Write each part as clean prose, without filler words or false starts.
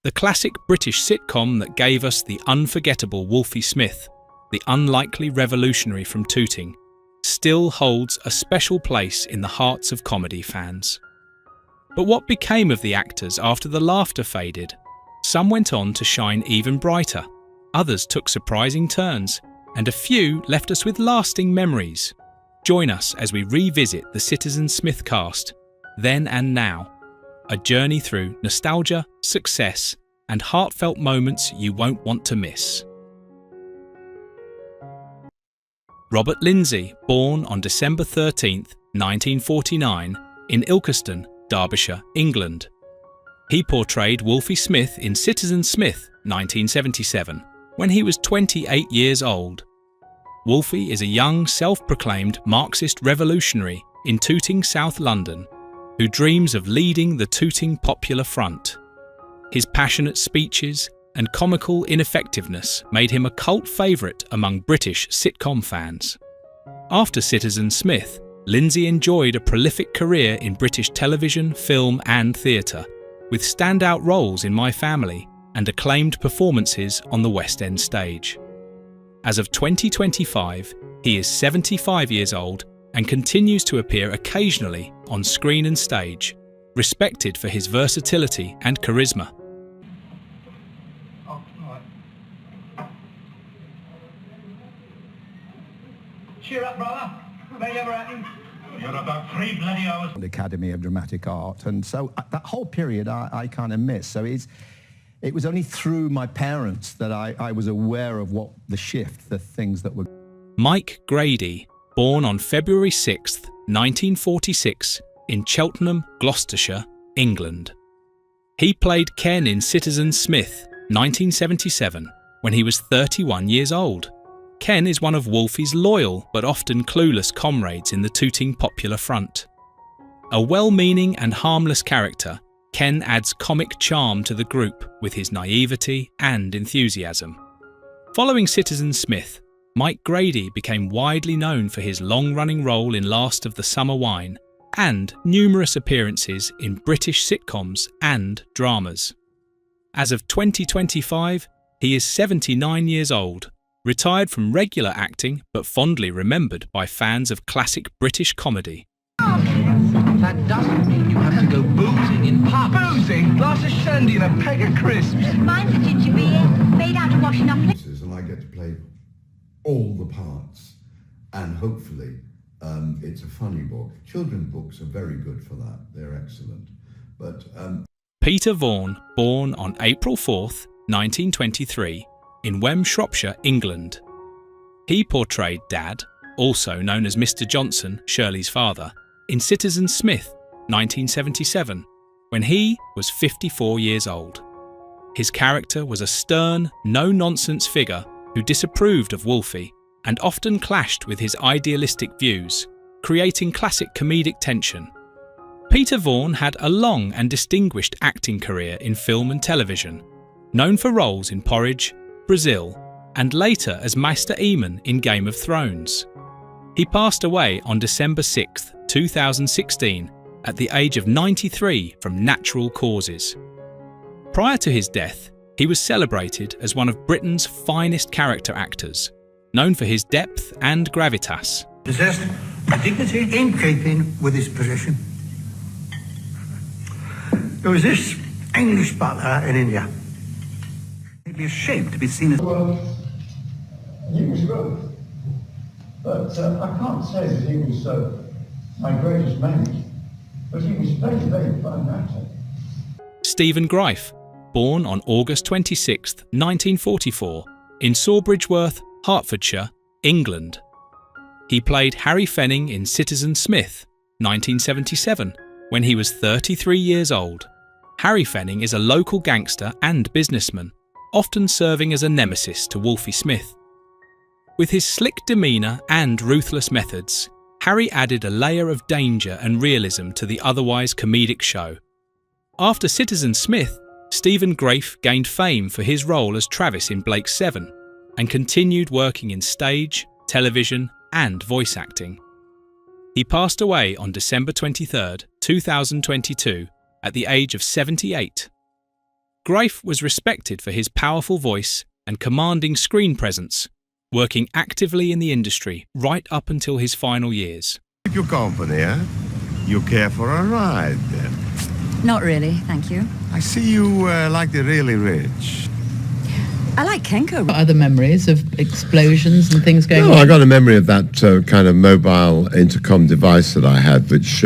The classic British sitcom that gave us the unforgettable Wolfie Smith, the unlikely revolutionary from Tooting, still holds a special place in the hearts of comedy fans. But what became of the actors after the laughter faded? Some went on to shine even brighter, others took surprising turns, and a few left us with lasting memories. Join us as we revisit the Citizen Smith cast, then and now, a journey through nostalgia, success, and heartfelt moments you won't want to miss. Robert Lindsay, born on December 13, 1949, in Ilkeston, Derbyshire, England. He portrayed Wolfie Smith in Citizen Smith, 1977, when he was 28 years old. Wolfie is a young, self-proclaimed Marxist revolutionary in Tooting, South London, who dreams of leading the Tooting Popular Front. His passionate speeches and comical ineffectiveness made him a cult favourite among British sitcom fans. After Citizen Smith, Lindsay enjoyed a prolific career in British television, film and theatre, with standout roles in My Family and acclaimed performances on the West End stage. As of 2025, he is 75 years old and continues to appear occasionally on screen and stage, respected for his versatility and charisma. Cheer up, brother. May never happen. You're about 3 bloody hours. The Academy of Dramatic Art, and so that whole period I kind of miss. So it was only through my parents that I was aware of what the shift, the things that were... Mike Grady, born on February 6, 1946, in Cheltenham, Gloucestershire, England. He played Ken in Citizen Smith, 1977, when he was 31 years old. Ken is one of Wolfie's loyal but often clueless comrades in the Tooting Popular Front. A well-meaning and harmless character, Ken adds comic charm to the group with his naivety and enthusiasm. Following Citizen Smith, Mike Grady became widely known for his long-running role in Last of the Summer Wine and numerous appearances in British sitcoms and dramas. As of 2025, he is 79 years old, retired from regular acting but fondly remembered by fans of classic British comedy. That doesn't mean you have to go boozing in pubs. Boozing? Glass of shandy and a peg of crisps. Mine's a ginger beer, made out of washing up liquid. And I get to play all the parts, and hopefully it's a funny book. Children's books are very good for that. They're excellent. But Peter Vaughn, born on April 4th, 1923, in Wem, Shropshire, England. He portrayed Dad, also known as Mr. Johnson, Shirley's father, in Citizen Smith, 1977, when he was 54 years old. His character was a stern, no-nonsense figure who disapproved of Wolfie and often clashed with his idealistic views, creating classic comedic tension. Peter Vaughn had a long and distinguished acting career in film and television, known for roles in Porridge, Brazil, and later as Maester Aemon in Game of Thrones. He passed away on December 6, 2016, at the age of 93 from natural causes. Prior to his death, he was celebrated as one of Britain's finest character actors, known for his depth and gravitas. Possessed a dignity in keeping with his position. There was this English butler in India. He'd be ashamed to be seen as... Well, he was both. But I can't say that he was my greatest mate. But he was a very, very fine actor. Stephen Greif, born on August 26, 1944, in Sawbridgeworth, Hertfordshire, England. He played Harry Fenning in Citizen Smith, 1977, when he was 33 years old. Harry Fenning is a local gangster and businessman, often serving as a nemesis to Wolfie Smith. With his slick demeanour and ruthless methods, Harry added a layer of danger and realism to the otherwise comedic show. After Citizen Smith, Stephen Greif gained fame for his role as Travis in Blake 7 and continued working in stage, television and voice acting. He passed away on December 23, 2022, at the age of 78. Greif was respected for his powerful voice and commanding screen presence, working actively in the industry right up until his final years. Keep you company, eh? You care for a ride, then? Not really, thank you. I see you like the really rich. I like Kenko. Other memories of explosions and things going on? I got a memory of that kind of mobile intercom device that I had, which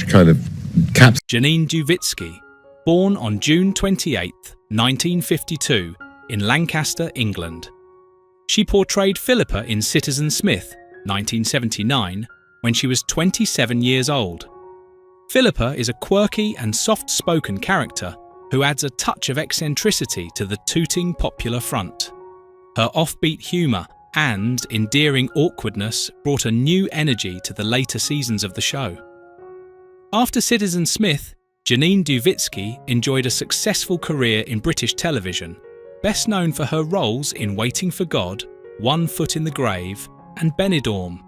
kind of caps. Janine Duvitski, born on June 28, 1952, in Lancaster, England. She portrayed Philippa in Citizen Smith, 1979, when she was 27 years old. Philippa is a quirky and soft-spoken character who adds a touch of eccentricity to the tooting popular front. Her offbeat humour and endearing awkwardness brought a new energy to the later seasons of the show. After Citizen Smith, Janine Duvitski enjoyed a successful career in British television, best known for her roles in Waiting for God, One Foot in the Grave, and Benidorm.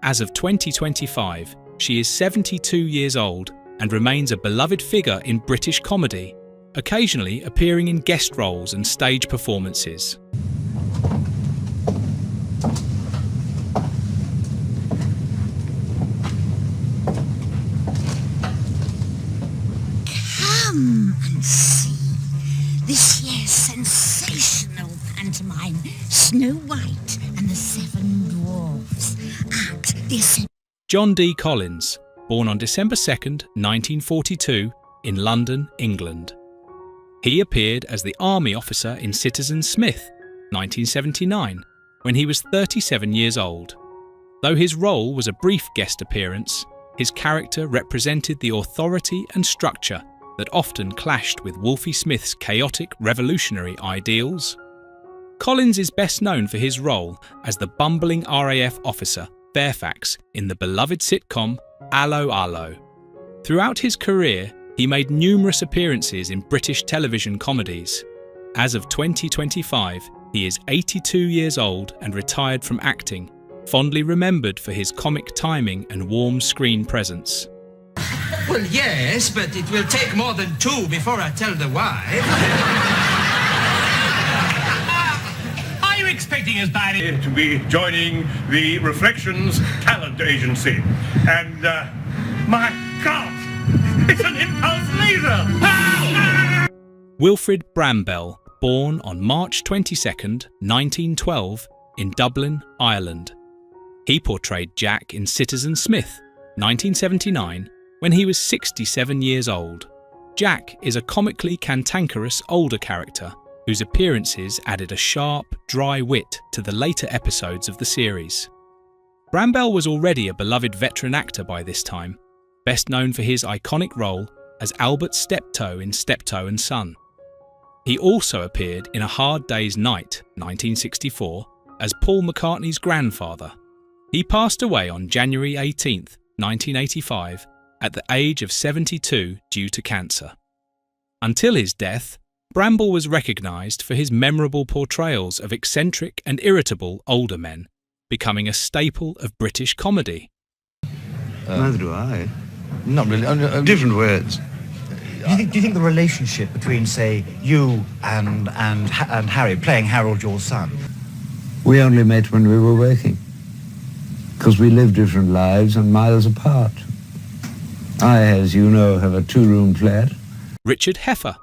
As of 2025, she is 72 years old and remains a beloved figure in British comedy, occasionally appearing in guest roles and stage performances. Come and see this year's sensational pantomime, Snow White and the Seven Dwarfs, at the... John D. Collins, born on December 2nd, 1942, in London, England. He appeared as the army officer in Citizen Smith, 1979, when he was 37 years old. Though his role was a brief guest appearance, his character represented the authority and structure that often clashed with Wolfie Smith's chaotic revolutionary ideals. Collins is best known for his role as the bumbling RAF officer Fairfax in the beloved sitcom Allo Allo. Throughout his career, he made numerous appearances in British television comedies. As of 2025, he is 82 years old and retired from acting, fondly remembered for his comic timing and warm screen presence. Well, yes, but it will take more than two before I tell the wife. Are you expecting us by to be joining the Reflections Talent Agency? And, my God, it's an impulse laser! Wilfrid Brambell, born on March 22nd, 1912, in Dublin, Ireland. He portrayed Jack in Citizen Smith, 1979, when he was 67 years old. Jack is a comically cantankerous older character whose appearances added a sharp, dry wit to the later episodes of the series. Brambell was already a beloved veteran actor by this time, best known for his iconic role as Albert Steptoe in Steptoe and Son. He also appeared in A Hard Day's Night, 1964, as Paul McCartney's grandfather. He passed away on January 18, 1985, at the age of 72 due to cancer. Until his death, Brambell was recognised for his memorable portrayals of eccentric and irritable older men, becoming a staple of British comedy. Neither do I. Not really. Different words. Do you think the relationship between, say, you and Harry, playing Harold, your son? We only met when we were working, because we live different lives and miles apart. I, as you know, have a two-room flat. Richard Heffer,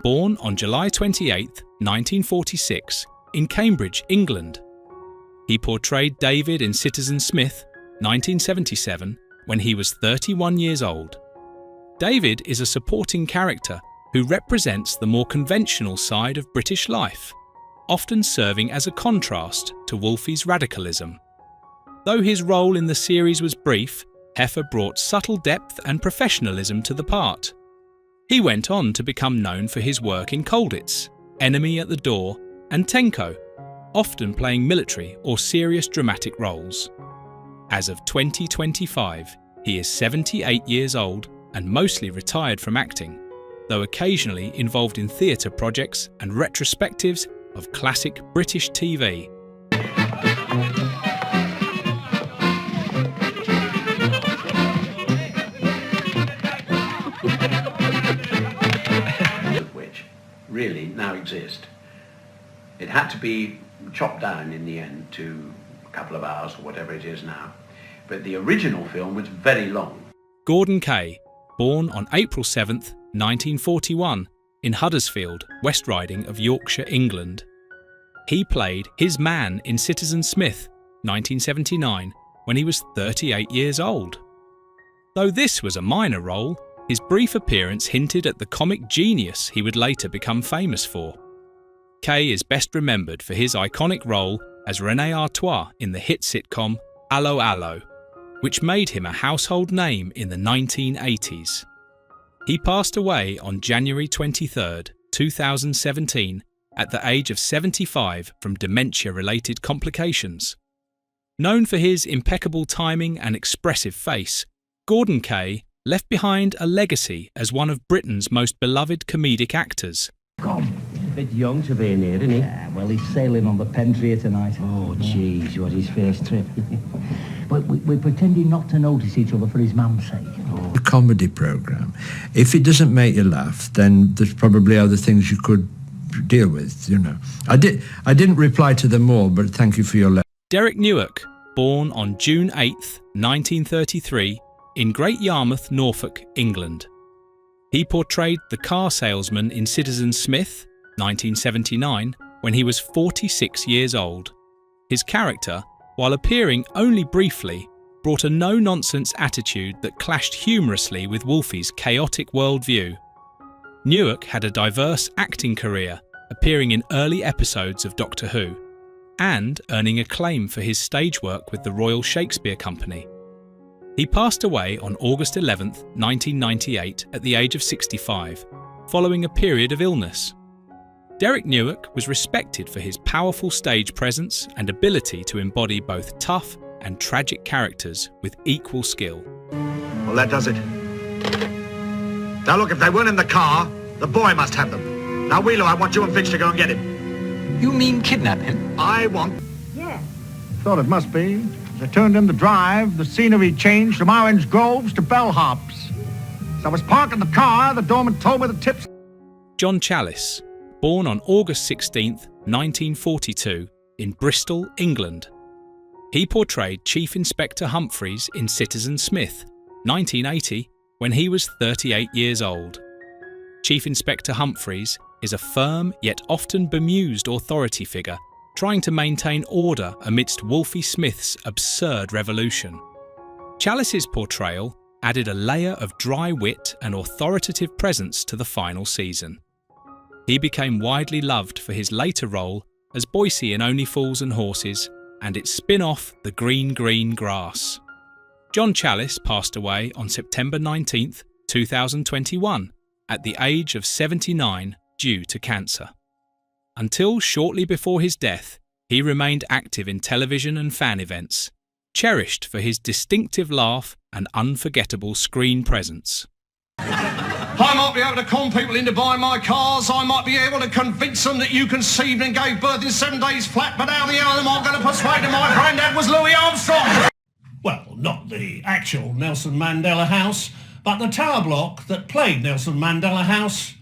born on July 28, 1946, in Cambridge, England. He portrayed David in Citizen Smith, 1977, when he was 31 years old. David is a supporting character who represents the more conventional side of British life, often serving as a contrast to Wolfie's radicalism. Though his role in the series was brief, Heffer brought subtle depth and professionalism to the part. He went on to become known for his work in Colditz, Enemy at the Door, and Tenko, often playing military or serious dramatic roles. As of 2025, he is 78 years old and mostly retired from acting, though occasionally involved in theatre projects and retrospectives of classic British TV. really now exist. It had to be chopped down in the end to a couple of hours or whatever it is now. But the original film was very long. Gorden Kaye, born on April 7th, 1941, in Huddersfield, West Riding of Yorkshire, England. He played his man in Citizen Smith, 1979, when he was 38 years old. Though this was a minor role, his brief appearance hinted at the comic genius he would later become famous for. Kaye is best remembered for his iconic role as René Artois in the hit sitcom Allo Allo, which made him a household name in the 1980s. He passed away on January 23, 2017, at the age of 75 from dementia-related complications. Known for his impeccable timing and expressive face, Gorden Kaye left behind a legacy as one of Britain's most beloved comedic actors. God, he's a bit young to be in here, isn't he? Yeah, well, he's sailing on the Pentria tonight. Oh, jeez, what his first trip. But we're pretending not to notice each other for his mum's sake. Oh. A comedy programme. If it doesn't make you laugh, then there's probably other things you could deal with, you know. I didn't reply to them all, but thank you for your letter. Derek Newark, born on June 8, 1933, in Great Yarmouth, Norfolk, England. He portrayed the car salesman in Citizen Smith, 1979, when he was 46 years old. His character, while appearing only briefly, brought a no-nonsense attitude that clashed humorously with Wolfie's chaotic worldview. Newark had a diverse acting career, appearing in early episodes of Doctor Who, and earning acclaim for his stage work with the Royal Shakespeare Company. He passed away on August 11, 1998, at the age of 65, following a period of illness. Derek Newark was respected for his powerful stage presence and ability to embody both tough and tragic characters with equal skill. Well, that does it. Now look, if they weren't in the car, the boy must have them. Now, Wheeler, I want you and Fitch to go and get him. You mean kidnap him? I want... Yes. Thought it must be. As I turned in the drive, the scenery changed from orange groves to bellhops. As I was parking the car, the doorman told me the tips... John Challis, born on August 16, 1942, in Bristol, England. He portrayed Chief Inspector Humphreys in Citizen Smith, 1980, when he was 38 years old. Chief Inspector Humphreys is a firm yet often bemused authority figure trying to maintain order amidst Wolfie Smith's absurd revolution. Challis's portrayal added a layer of dry wit and authoritative presence to the final season. He became widely loved for his later role as Boycie in Only Fools and Horses and its spin-off The Green Green Grass. John Challis passed away on September 19, 2021, at the age of 79 due to cancer. Until shortly before his death, he remained active in television and fan events, cherished for his distinctive laugh and unforgettable screen presence. I might be able to con people into buying my cars. I might be able to convince them that you conceived and gave birth in 7 days flat, but how the hell am I going to persuade them my granddad was Louis Armstrong? Well, not the actual Nelson Mandela House, but the tower block that played Nelson Mandela House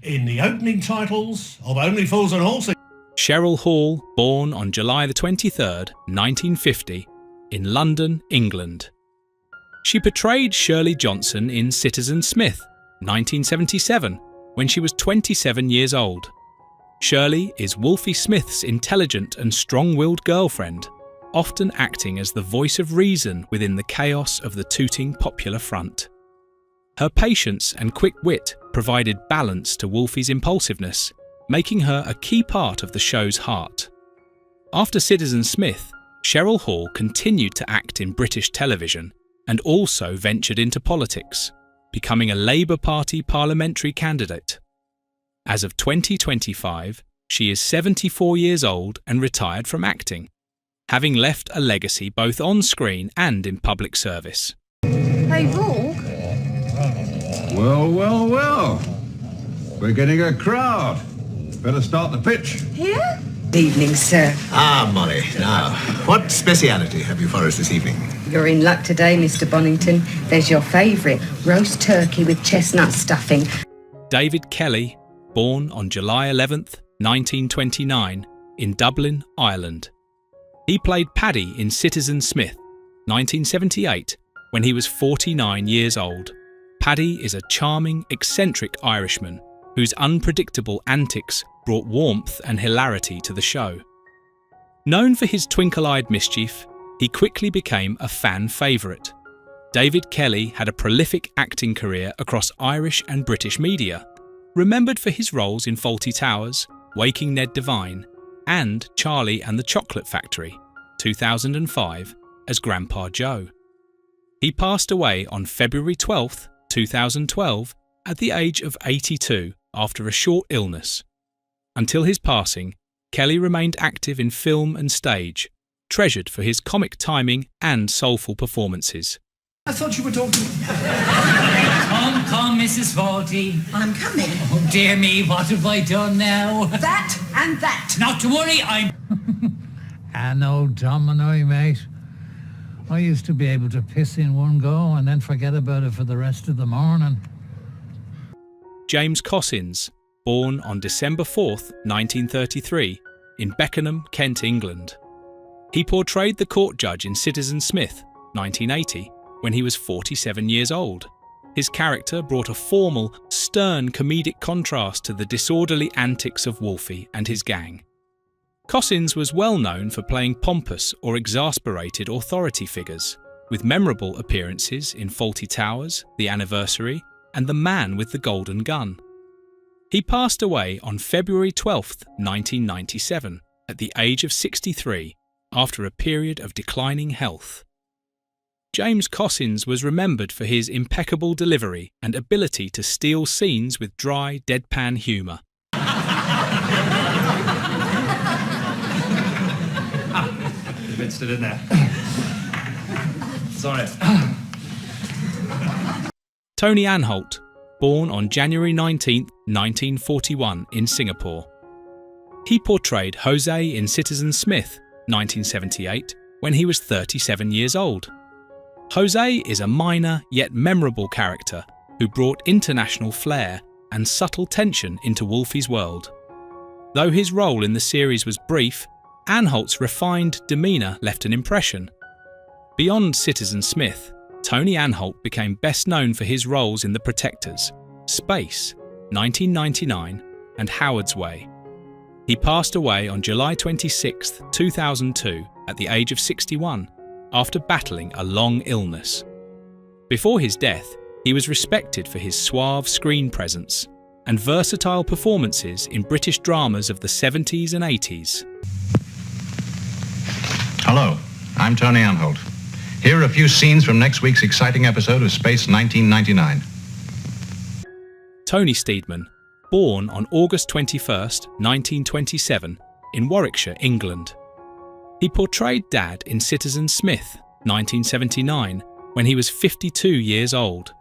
in the opening titles of Only Fools and Horses. Cheryl Hall, born on July 23rd, 1950, in London, England. She portrayed Shirley Johnson in Citizen Smith, 1977, when she was 27 years old. Shirley is Wolfie Smith's intelligent and strong-willed girlfriend, often acting as the voice of reason within the chaos of the Tooting Popular Front. Her patience and quick wit provided balance to Wolfie's impulsiveness, making her a key part of the show's heart. After Citizen Smith, Cheryl Hall continued to act in British television and also ventured into politics, becoming a Labour Party parliamentary candidate. As of 2025, she is 74 years old and retired from acting, having left a legacy both on screen and in public service. Hey, Vaughn. Well, well, well. We're getting a crowd. Better start the pitch. Here? Evening, sir. Ah, Molly. Now, what speciality have you for us this evening? You're in luck today, Mr. Bonington. There's your favourite, roast turkey with chestnut stuffing. David Kelly, born on July 11th, 1929, in Dublin, Ireland. He played Paddy in Citizen Smith, 1978, when he was 49 years old. Paddy is a charming, eccentric Irishman whose unpredictable antics brought warmth and hilarity to the show. Known for his twinkle-eyed mischief, he quickly became a fan favourite. David Kelly had a prolific acting career across Irish and British media, remembered for his roles in Fawlty Towers, Waking Ned Devine, and Charlie and the Chocolate Factory, 2005, as Grandpa Joe. He passed away on February 12, 2012, at the age of 82 after a short illness. Until his passing, Kelly remained active in film and stage, treasured for his comic timing and soulful performances. I thought you were talking... Come, Mrs. Fawlty. I'm coming. Oh, dear me, what have I done now? That and that. Not to worry, I'm... An old Tom and I, mate. I used to be able to piss in one go and then forget about it for the rest of the morning. James Cossins, born on December 4th, 1933, in Beckenham, Kent, England. He portrayed the court judge in Citizen Smith, 1980, when he was 47 years old. His character brought a formal, stern comedic contrast to the disorderly antics of Wolfie and his gang. Cossins was well known for playing pompous or exasperated authority figures, with memorable appearances in Fawlty Towers, The Anniversary, and The Man with the Golden Gun. He passed away on February 12, 1997, at the age of 63, after a period of declining health. James Cossins was remembered for his impeccable delivery and ability to steal scenes with dry, deadpan humour. You mixed it in there. Sorry. Tony Anholt, born on January 19, 1941, in Singapore. He portrayed Jose in Citizen Smith, 1978, when he was 37 years old. Jose is a minor yet memorable character who brought international flair and subtle tension into Wolfie's world. Though his role in the series was brief, Anholt's refined demeanour left an impression. Beyond Citizen Smith, Tony Anholt became best known for his roles in The Protectors, Space, 1999, and Howard's Way. He passed away on July 26, 2002, at the age of 61, after battling a long illness. Before his death, he was respected for his suave screen presence and versatile performances in British dramas of the 70s and 80s. Hello, I'm Tony Anholt. Here are a few scenes from next week's exciting episode of Space 1999. Tony Steedman, born on August 21, 1927, in Warwickshire, England. He portrayed Dad in Citizen Smith, 1979, when he was 52 years old.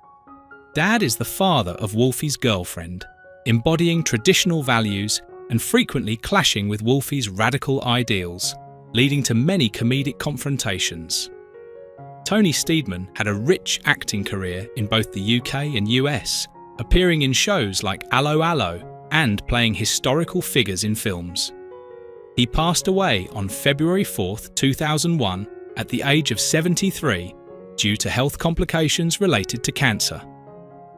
Dad is the father of Wolfie's girlfriend, embodying traditional values and frequently clashing with Wolfie's radical ideals, leading to many comedic confrontations. Tony Steedman had a rich acting career in both the UK and US, appearing in shows like Allo Allo and playing historical figures in films. He passed away on February 4, 2001, at the age of 73, due to health complications related to cancer.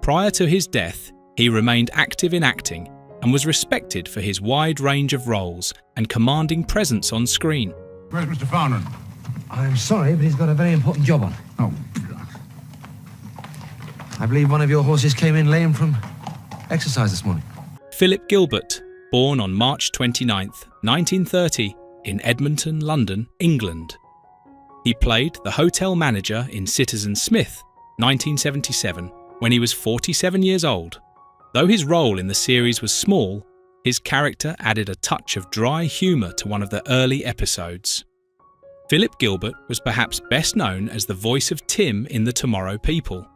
Prior to his death, he remained active in acting and was respected for his wide range of roles and commanding presence on screen. Where's Mr. Vaughn? I'm sorry, but he's got a very important job on. Oh. I believe one of your horses came in lame from exercise this morning. Philip Gilbert, born on March 29, 1930, in Edmonton, London, England. He played the hotel manager in Citizen Smith, 1977, when he was 47 years old. Though his role in the series was small, his character added a touch of dry humour to one of the early episodes. Philip Gilbert was perhaps best known as the voice of Tim in The Tomorrow People,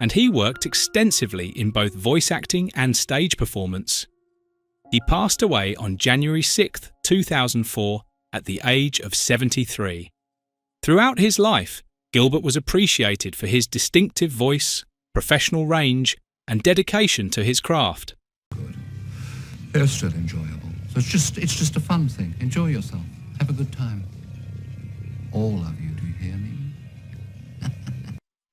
and he worked extensively in both voice acting and stage performance. He passed away on January 6, 2004, at the age of 73. Throughout his life, Gilbert was appreciated for his distinctive voice, professional range, and dedication to his craft. they're still enjoyable. So it's just a fun thing. Enjoy yourself. Have a good time. All of you, do you hear me?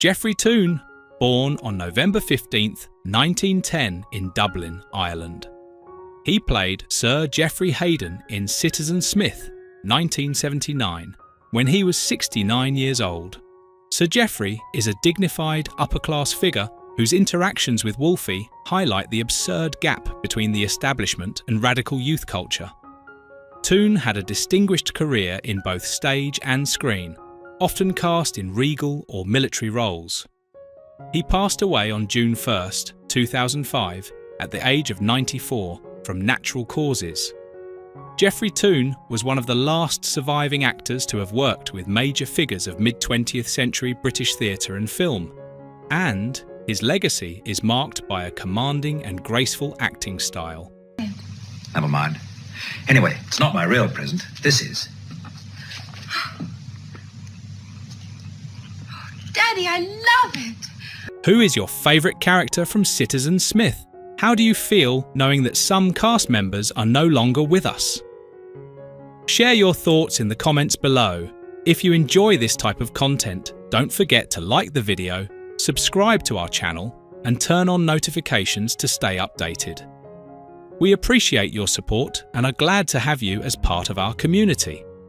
Geoffrey Toone, born on November 15th, 1910 in Dublin, Ireland. He played Sir Geoffrey Haydon in Citizen Smith, 1979, when he was 69 years old. Sir Geoffrey is a dignified upper-class figure whose interactions with Wolfie highlight the absurd gap between the establishment and radical youth culture. Toone had a distinguished career in both stage and screen, often cast in regal or military roles. He passed away on June 1st, 2005, at the age of 94 from natural causes. Geoffrey Toone was one of the last surviving actors to have worked with major figures of mid-20th century British theatre and film, and his legacy is marked by a commanding and graceful acting style. Never mind. Anyway, it's not my real present. This is. Daddy, I love it! Who is your favourite character from Citizen Smith? How do you feel knowing that some cast members are no longer with us? Share your thoughts in the comments below. If you enjoy this type of content, don't forget to like the video, subscribe to our channel, and turn on notifications to stay updated. We appreciate your support and are glad to have you as part of our community.